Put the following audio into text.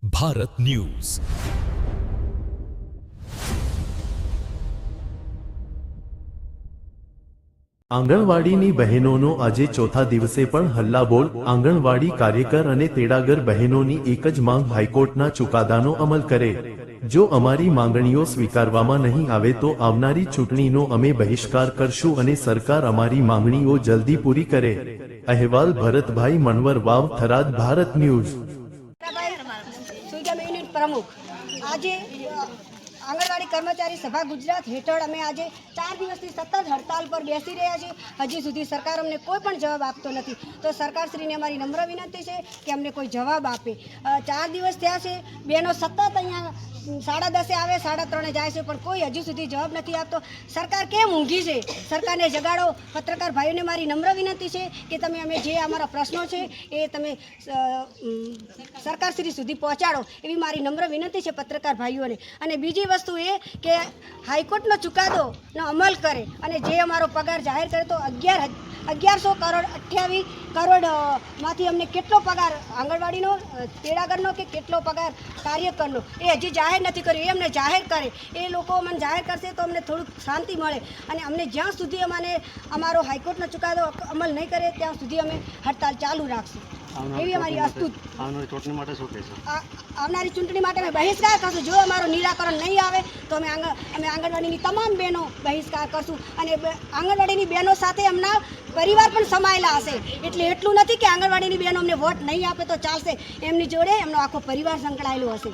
Bharat news. આંગણવાડીની બહેનોનો આજે ચોથા દિવસે પણ હલ્લાબોલ. આંગણવાડી કાર્યકર અને તેડાગર બહેનોની એક જ માંગ હાઈકોર્ટના ચુકાદાનો અમલ કરે. જો અમારી માંગણીઓ સ્વીકારવામાં નહીં આવે તો આવનારી ચૂંટણીનો અમે બહિષ્કાર કરશું અને સરકાર અમારી માંગણીઓ જલ્દી પૂરી કરે. અહેવાલ ભરતભાઈ મણવર, વાવ, થરાદ. ભારત ન્યૂઝ. પ્રમુખ આજે આંગણવાડી કર્મચારી સભા ગુજરાત હેઠળ અમે આજે 4 દિવસથી સતત હડતાલ પર બેસી રહ્યા છીએ. હજી સુધી સરકાર અમને કોઈ પણ જવાબ આપતો નથી. તો સરકારશ્રીને અમારી નમ્ર વિનંતી છે કે અમને કોઈ જવાબ આપે. 4 દિવસ થયા છે, બહેનો સતત અહીંયા 10:30 આવે, 3:30 જાય છે, પણ કોઈ હજી સુધી જવાબ નથી આપતો. સરકાર કેમ ઊંઘી છે? સરકારને જગાડો. પત્રકાર ભાઈઓને મારી નમ્ર વિનંતી છે કે તમે અમે જે અમારા પ્રશ્નો છે એ તમે સરકારશ્રી સુધી પહોંચાડો એવી મારી નમ્ર વિનંતી છે પત્રકાર ભાઈઓને. અને બીજી વસ્તુ એ કે હાઈકોર્ટનો ચુકાદોનો અમલ કરે અને જે અમારો પગાર જાહેર કરે તો 1100 કરોડ 28 કરોડ માંથી અમને કેટલો પગાર આંગણવાડીનો, તેડાગરનો કે કેટલો પગાર કાર્યકરનો એ હજી જાહેર નથી કર્યું. એ અમને જાહેર કરે. એ લોકો અમને જાહેર કરશે તો અમને થોડુંક શાંતિ મળે. અને અમને જ્યાં સુધી અમારો હાઈકોર્ટનો ચુકાદો અમલ નહીં કરે ત્યાં સુધી અમે હડતાલ ચાલુ રાખશું એવી અમારી અસ્તુત. આવનારી ચૂંટણી માટે શું કહેશો? આવનારી ચૂંટણી માટે અમે બહિષ્કાર કરશું. જો અમારું નિરાકરણ નહીં આવે તો અમે આંગણવાડીની તમામ બહેનો બહિષ્કાર કરશું. અને આંગણવાડીની બહેનો સાથે અમના પરિવાર પણ સમાયેલા હશે. એટલે એટલું નથી કે આંગણવાડીની બહેનો અમને વોટ નહીં આપે તો ચાલશે. એમની જોડે એમનો આખો પરિવાર સંકળાયેલો હશે.